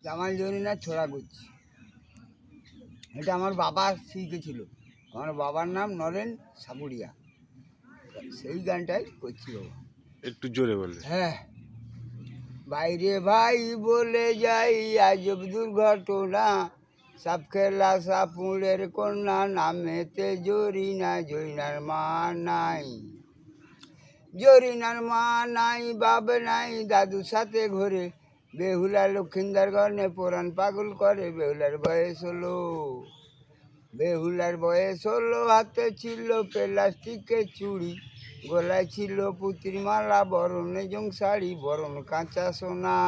জামাই জনি না ছোড়া করছি, এটা আমার বাবা শিখেছিল। আমার বাবার নাম নরেন সাপুরিয়া, সেই গানটাই করছি বাবা। একটু জোরে বললে। হ্যাঁ, বাইরে ভাই বলে যাই আজব দুর্ঘটনা, সাপ খেলা সাপুরের কন্যা, নামেতে জরিনা, জরিনার মা নাই। জরিনার মা নাই, বাপ নাই, দাদুর সাথে ঘোরে, বেহুলা লক্ষিন্দার গণে পুরাণ পাগল করে। বেহুলার বয়স হলো, বেহুলার বয়স হলো, হাতে ছিল প্লাস্টিকের চুড়ি, গলায় ছিল পুতির মালা, বরণে জং শাড়ি, বরণ কাঁচা সোনা।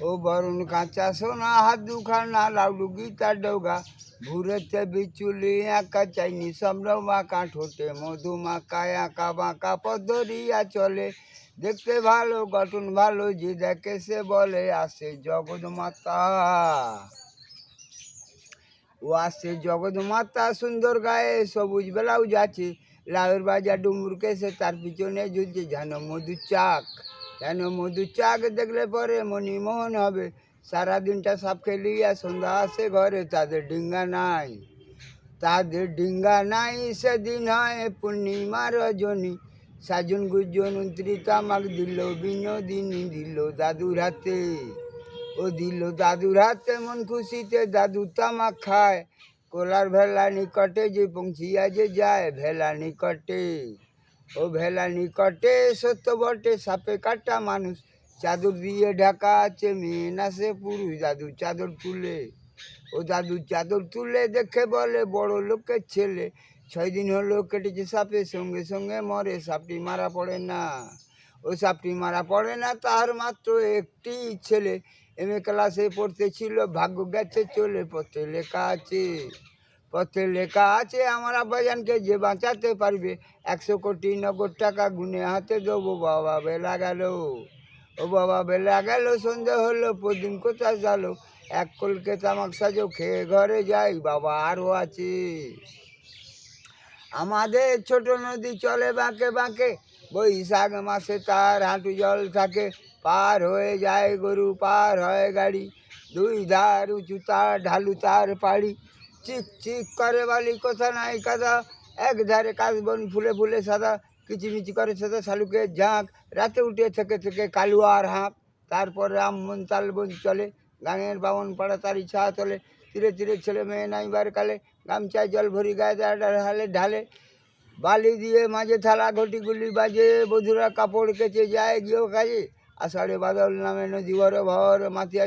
ও বরণ কাঁচা সোনা, হাত দুখানা লাউডু গীতার ডৌগা, ভুরেতে বিচুলি আঁকা, চাইনি সম্ভ্রম আঁকা, ঠোঁটে মধু মাখা, আঁকা বাঁকা পদ্ধরিয়া চলে, দেখতে ভালো গঠন ভালো, যে দেখে সে বলে আসে জগৎ মাতা। ও আসছে জগৎ মাতা, সুন্দর গায়ে সবুজ ব্লাউজ আছে, লাউর বাজা ডুমুর কেসে, তার পিছনে ঝুলছে যেন মধুর চাক। যেন মধুর চাক দেখলে পরে মণিমোহন হবে, সারাদিনটা সাপ খেলিয়া সন্ধ্যা আসে ঘরে, তাদের ডিঙ্গা নাই, তাদের ডিঙ্গা নাই। সেদিন হয় পূর্ণিমার রজনী, সাজন গুজন 29 তামাক দিল বিনোদিনী, দিল দাদুর হাতে। ও দিল দাদুর হাতে, মন খুশিতে দাদু তামাক খায়, কোলার ভেলা নিকটে যে পৌঁছিয়া যে যায়, ভেলা নিকটে, ও ভেলা নিকটে, সত্য বটে সাপে কাটা মানুষ, চাদর দিয়ে ঢাকা আছে, মেয়ে না সে পুরুষ। দাদু চাদর তুলে, ও দাদু চাদর তুলে, দেখে বলে বড় লোকের ছেলে, 6 দিন হলো কেটেছে সাপে, সঙ্গে সঙ্গে মরে, সাপটি মারা পড়ে না। ও সাপটি মারা পড়ে না, তার মাত্র একটি ছেলে, এমএ ক্লাসে পড়তেছিল, ভাগ্য গেছে চলে। পথে লেখা আছে, পথে লেখা আছে, আমার আব্বাজানকে যে বাঁচাতে পারবে, 100 কোটি নগদ টাকা গুনে হাতে দেবো। বাবা বেলা গেল, ও বাবা বেলা গেল, সন্ধে হলো, প্রদিন কোথায় গেলো, এক কলকে তামাক সাজো, খেয়ে ঘরে যাই, বাবা আরও আছে। আমাদের ছোট নদী চলে বাঁকে বাঁকে, বৈশাখ মাসে তার হাঁটু জল থাকে, পার হয়ে যায় গরু, পার হয় গাড়ি, 2 ধার উঁচু তার, ঢালু তার পাড়ি, চিক চিক করে বালি, কোথা নাই কাদা, এক ধারে কাশবন ফুলে ফুলে সাদা, কিচিমিচি করে সাদা শালুকের ঝাঁক, রাতে উঠে থেকে থেকে কালুয়ার হাঁক। তারপরে আমন তালবন চলে, গাঙের বামন পাড়া তারি ছা চলে, তীরে তীরে ছেলে মেয়ে নাইবার কালে, গামছায় জল ভরি গায়ে ঢালে ঢালে, বালি দিয়ে মাঝে থালা ঘটিগুলি বাজে, বধুরা কাপড় কেচে যায় গৃহ কাজে, আষাঢ়ে বাদল নামে নদী ভর ভর, মাতিয়া